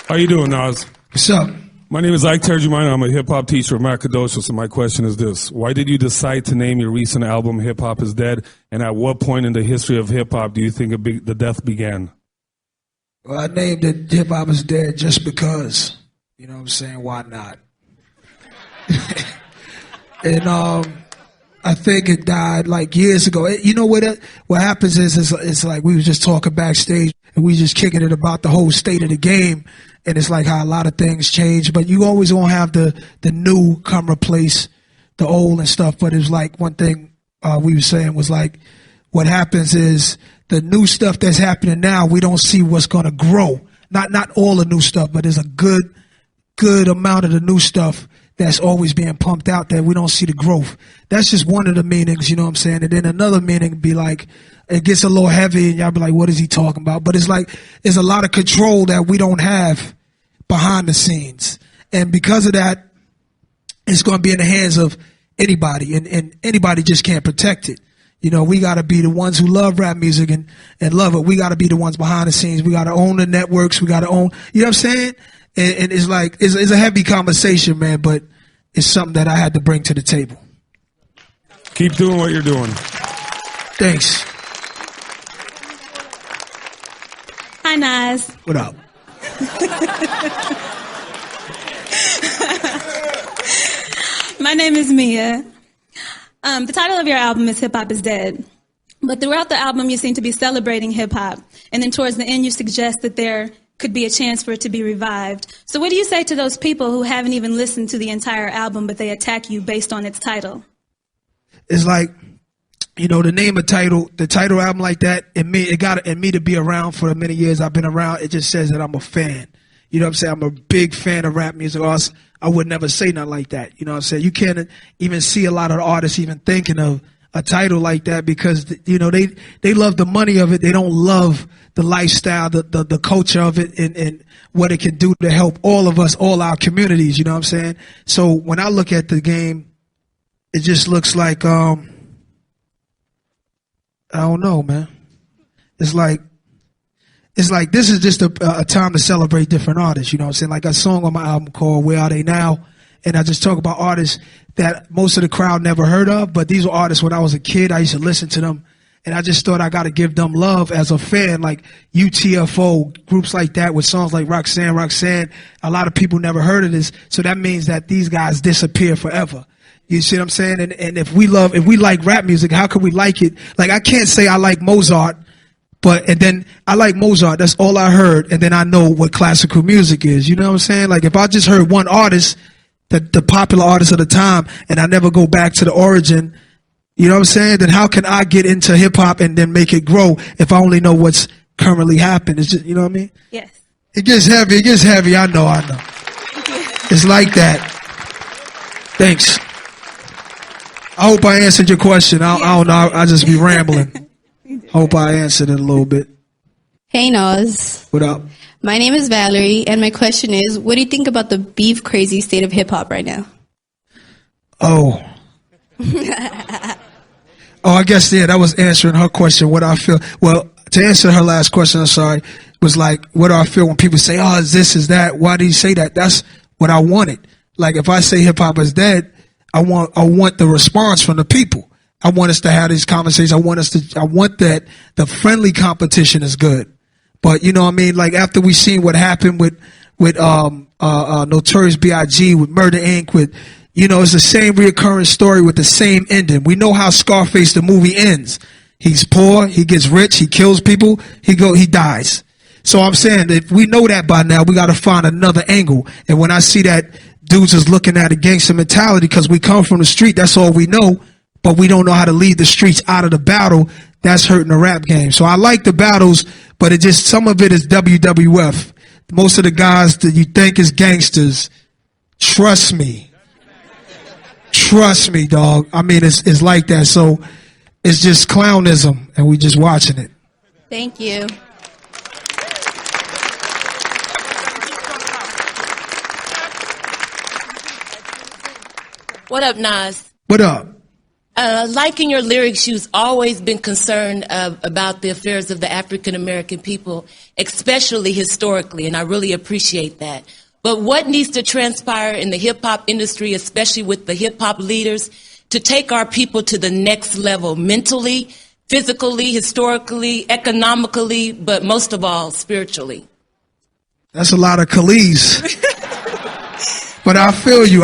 How you doing, Nas? What's up? My name is Ike Terjumina. I'm a hip-hop teacher at Macadocious, and my question is this. Why did you decide to name your recent album Hip Hop is Dead, and at what point in the history of hip-hop do you think the death began? Well, I named it Hip Hop is Dead just because. You know what I'm saying? Why not? And I think it died like years ago. You know what happens is it's like we was just talking backstage and we just kicking it about the whole state of the game, and it's like how a lot of things change, but you always gonna have the new come replace the old and stuff. But it's like one thing we were saying was like what happens is the new stuff that's happening now, we don't see what's gonna grow. Not all the new stuff, but there's a good amount of the new stuff that's always being pumped out that we don't see the growth. That's just one of the meanings, you know what I'm saying? And then another meaning be like, it gets a little heavy and y'all be like, what is he talking about? But it's like, there's a lot of control that we don't have behind the scenes. And because of that, it's going to be in the hands of anybody, and anybody just can't protect it. You know, we got to be the ones who love rap music and love it. We got to be the ones behind the scenes. We got to own the networks. We got to own, you know what I'm saying? And it's like, it's a heavy conversation, man, but it's something that I had to bring to the table. Keep doing what you're doing. Thanks. Hi, Nas. What up? My name is Mia. The title of your album is Hip Hop is Dead. But throughout the album, you seem to be celebrating hip hop. And then towards the end, you suggest that there could be a chance for it to be revived. So what do you say to those people who haven't even listened to the entire album, but they attack you based on its title? It's like, you know, the title album like that, and it got me to be around for the many years I've been around. It just says that I'm a fan. You know what I'm saying? I'm a big fan of rap music. Or else I would never say nothing like that. You know what I'm saying? You can't even see a lot of the artists even thinking of a title like that because, you know, they love the money of it. They don't love the lifestyle, the culture of it, and what it can do to help all of us, all our communities. You know what I'm saying? So when I look at the game, it just looks like, I don't know, man. It's like this is just a time to celebrate different artists. You know what I'm saying? Like a song on my album called Where Are They Now? And I just talk about artists that most of the crowd never heard of, but these were artists when I was a kid. I used to listen to them, and I just thought I got to give them love as a fan, like UTFO, groups like that with songs like Roxanne. A lot of people never heard of this, so that means that these guys disappear forever. You see what I'm saying? And if we like rap music, how can we like it? Like I can't say I like Mozart, and then I like Mozart, that's all I heard, and then I know what classical music is. You know what I'm saying? Like if I just heard one artist, the popular artist of the time, and I never go back to the origin, you know what I'm saying? Then how can I get into hip hop and then make it grow if I only know what's currently happened? It's just, you know what I mean? Yes. It gets heavy. I know. It's like that. Thanks. I hope I answered your question. I don't know. I just be rambling. Hope I answered it a little bit. Hey, Nas. What up? My name is Valerie, and my question is, what do you think about the beef crazy state of hip-hop right now? Oh, I guess, yeah, that was answering her question, what I feel. Well, to answer her last question, I'm sorry, was like, what do I feel when people say, oh, is this, is that? Why do you say that? That's what I wanted. Like, if I say hip-hop is dead, I want the response from the people. I want us to have these conversations. I want that the friendly competition is good. But you know what I mean? Like after we seen what happened with Notorious B.I.G., with Murder Inc., with, you know, it's the same reoccurring story with the same ending. We know how Scarface the movie ends. He's poor, he gets rich, he kills people, he dies. So I'm saying that if we know that by now, we got to find another angle. And when I see that dudes is looking at a gangster mentality because we come from the street, that's all we know, but we don't know how to lead the streets out of the battle, that's hurting the rap game. So I like the battles, but it just, some of it is WWF. Most of the guys that you think is gangsters, trust me, dog. I mean, it's like that. So it's just clownism, and we just watching it. Thank you. What up, Nas? What up? Like in your lyrics, you've always been concerned about the affairs of the African American people, especially historically, and I really appreciate that. But what needs to transpire in the hip-hop industry, especially with the hip-hop leaders, to take our people to the next level mentally, physically, historically, economically, but most of all, spiritually? That's a lot of Khalees. But I feel you.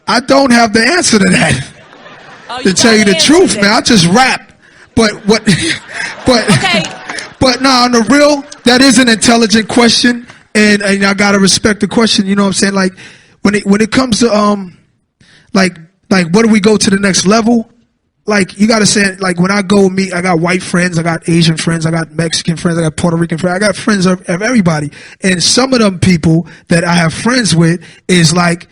I don't have the answer to that. To tell you the truth, man, I just rap. But Okay. But no, on the real, that is an intelligent question, and I gotta respect the question. You know what I'm saying? Like when it comes to like what do we go to the next level? Like you gotta say, like when I go meet, I got white friends, I got Asian friends, I got Mexican friends, I got Puerto Rican friends, I got friends of everybody, and some of them people that I have friends with is like,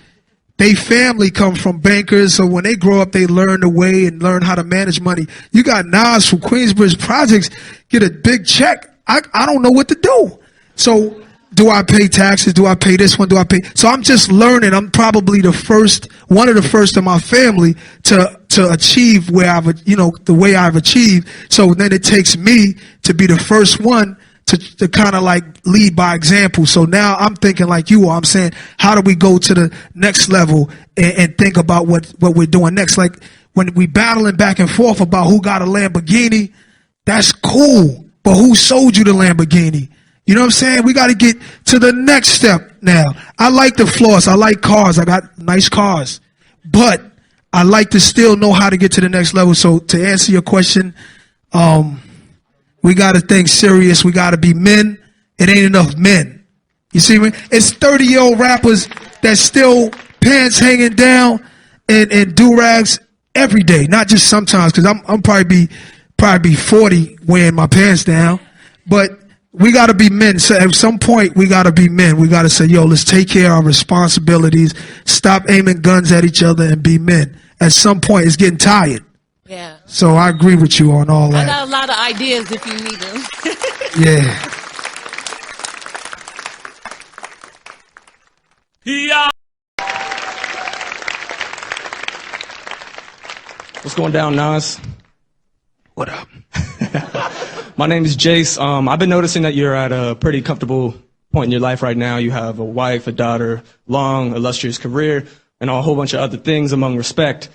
they family come from bankers, so when they grow up, they learn the way and learn how to manage money. You got Nas from Queensbridge Projects, get a big check. I don't know what to do. So do I pay taxes? Do I pay this one? Do I pay? So I'm just learning. I'm probably one of the first in my family to achieve where the way I've achieved. So then it takes me to be the first one to kind of like lead by example. So now I'm thinking like you are. I'm saying, how do we go to the next level and think about what we're doing next? Like when we battling back and forth about who got a Lamborghini, that's cool. But who sold you the Lamborghini? You know what I'm saying? We got to get to the next step now. I like the floss. I like cars. I got nice cars. But I like to still know how to get to the next level. So to answer your question, we got to think serious. We got to be men. It ain't enough men. You see me? It's 30-year-old rappers that still pants hanging down and do-rags every day, not just sometimes, because I'm probably be 40 wearing my pants down. But we got to be men. So at some point, we got to be men. We got to say, yo, let's take care of our responsibilities. Stop aiming guns at each other and be men. At some point, it's getting tired. Yeah. So I agree with you on all that. I got a lot of ideas if you need them. Yeah. Yeah. What's going down, Nas? What up? My name is Jace. I've been noticing that you're at a pretty comfortable point in your life right now. You have a wife, a daughter, long, illustrious career, and a whole bunch of other things among respect.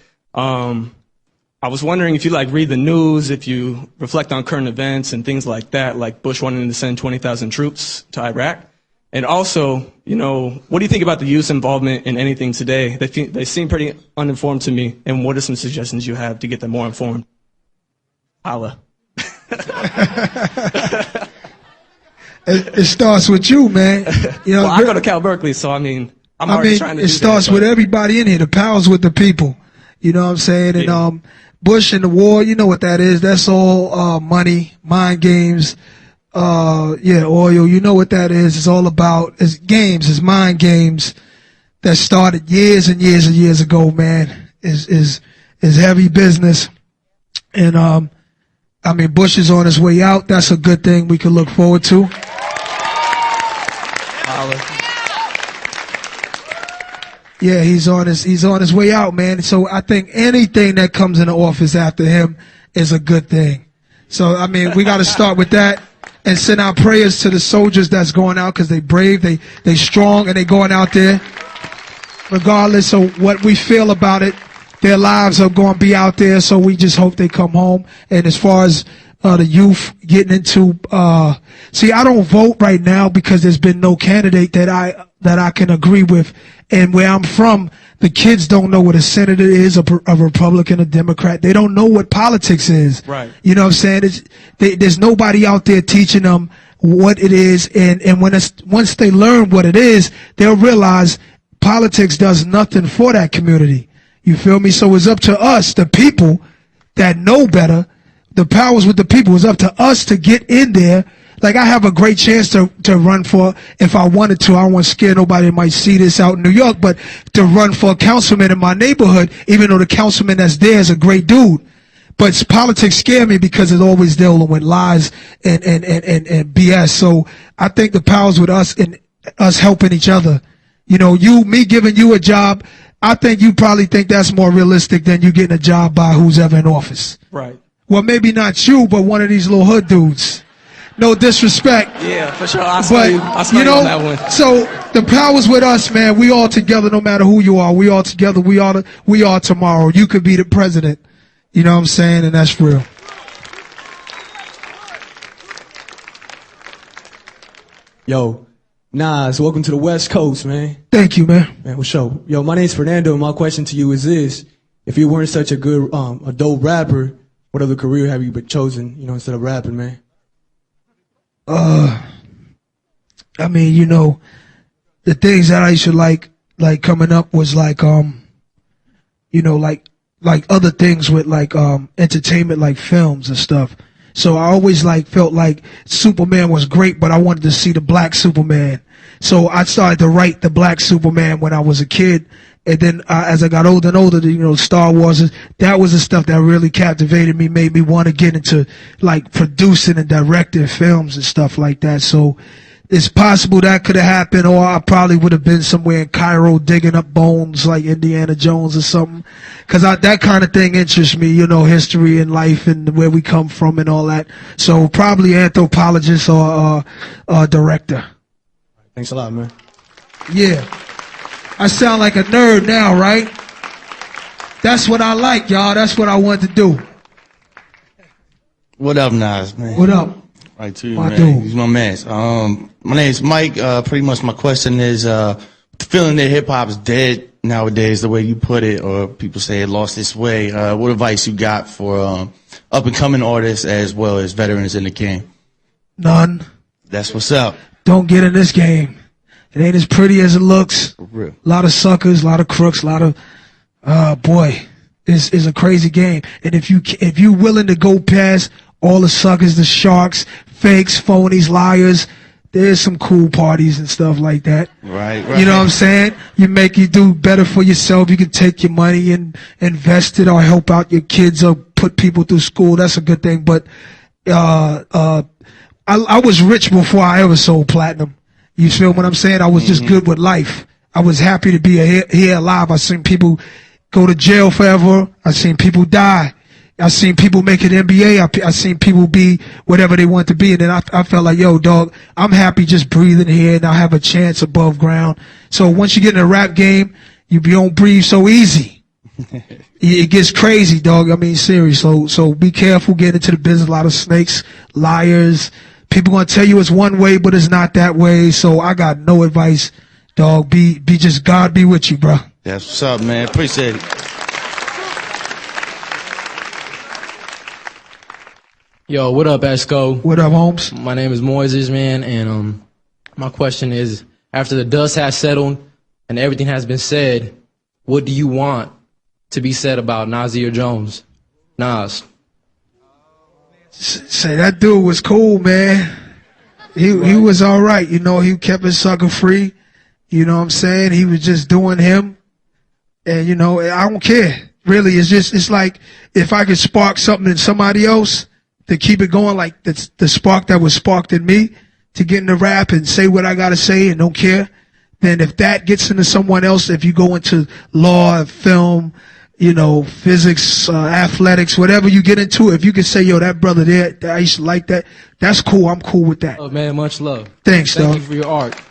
I was wondering if you read the news, if you reflect on current events and things like that, like Bush wanting to send 20,000 troops to Iraq. And also, what do you think about the youth's involvement in anything today? They seem pretty uninformed to me. And what are some suggestions you have to get them more informed? Holla. It starts with you, man. Well, I go to Cal Berkeley, so I'm already trying to do that. It starts with everybody in here. The power's with the people. You know what I'm saying? Yeah. And Bush and the war, you know what that is. That's all money, mind games, oil. You know what that is. It's all about, it's games, it's mind games that started years and years and years ago, man. Is heavy business. And Bush is on his way out. That's a good thing we can look forward to. Yeah, he's on his way out, man. So I think anything that comes into office after him is a good thing. So we got to start with that and send our prayers to the soldiers that's going out, because they brave, they strong, and they going out there. Regardless of what we feel about it, their lives are going to be out there. So we just hope they come home. And as far as the youth getting into, I don't vote right now because there's been no candidate that I can agree with. And where I'm from, the kids don't know what a senator is, a Republican, a Democrat. They don't know what politics is. Right. You know what I'm saying? There's nobody out there teaching them what it is. And once they learn what it is, they'll realize politics does nothing for that community. You feel me? So it's up to us, the people that know better. The power's with the people. It's up to us to get in there. Like, I have a great chance to run for, if I wanted to, I don't want to scare nobody that might see this out in New York, but to run for a councilman in my neighborhood, even though the councilman that's there is a great dude. But politics scare me because it's always dealing with lies and BS. So I think the power's with us and us helping each other. Me giving you a job I think you probably think that's more realistic than you getting a job by who's ever in office. Right. Well, maybe not you, but one of these little hood dudes. No disrespect. Yeah, for sure. I But, smell you you know, on that one. so the power's with us, man. We all together, no matter who you are. We all together. We are tomorrow. You could be the president. You know what I'm saying? And that's real. Yo, Nas, welcome to the West Coast, man. Thank you, man. Man, what's up? Yo, my name's Fernando, and my question to you is this. If you weren't such a good, a dope rapper, what other career have you been chosen, instead of rapping, man? I mean, the things that I used to like coming up was like other things with entertainment, like films and stuff. So I always felt like Superman was great, but I wanted to see the black Superman. So I started to write the black Superman when I was a kid. And then as I got older and older, Star Wars, that was the stuff that really captivated me, made me want to get into producing and directing films and stuff like that. So it's possible that could have happened, or I probably would have been somewhere in Cairo digging up bones like Indiana Jones or something. Because that kind of thing interests me, history and life and where we come from and all that. So probably anthropologist or director. Thanks a lot, man. Yeah. I sound like a nerd now, right? That's what I like, y'all. That's what I want to do. What up, Nas, man? What up? Right to you, My man. dude. He's my man. My name's Mike. Pretty much my question is, feeling that hip hop is dead nowadays, the way you put it, or people say it lost its way. What advice you got for up and coming artists as well as veterans in the game? None. That's what's up. Don't get in this game. It ain't as pretty as it looks. For real. A lot of suckers, a lot of crooks, a lot of boy, it's a crazy game. And if you willing to go past all the suckers, the sharks, fakes, phonies, liars, there's some cool parties and stuff like that. Right. You know what I'm saying? You do better for yourself. You can take your money and invest it or help out your kids or put people through school. That's a good thing. But I was rich before I ever sold platinum. You feel what I'm saying? I was just good with life. I was happy to be here alive. I seen people go to jail forever. I seen people die. I seen people make it NBA. I seen people be whatever they want to be. And then I felt like, yo, dog, I'm happy just breathing here and I have a chance above ground. So once you get in the rap game, you don't breathe so easy. It gets crazy, dog. I mean, serious. So be careful getting into the business. A lot of snakes, liars. People gonna tell you it's one way, but it's not that way. So I got no advice, dog. Be just God be with you, bro. That's what's up, man. Appreciate it. Yo, what up, Esco? What up, Holmes? My name is Moises, man, and my question is, after the dust has settled and everything has been said, what do you want to be said about Nasir Jones? Nas. Say that dude was cool, man. He was all right. He kept his sucker free. You know what I'm saying? He was just doing him. And, I don't care. Really, it's like if I could spark something in somebody else to keep it going, like the spark that was sparked in me to get into rap and say what I got to say and don't care, then if that gets into someone else, if you go into law, film, physics, athletics, whatever you get into, if you can say, yo, that brother there, I used to like that, that's cool. I'm cool with that. Oh, man, much love. Thanks, Thank dog. you for your art.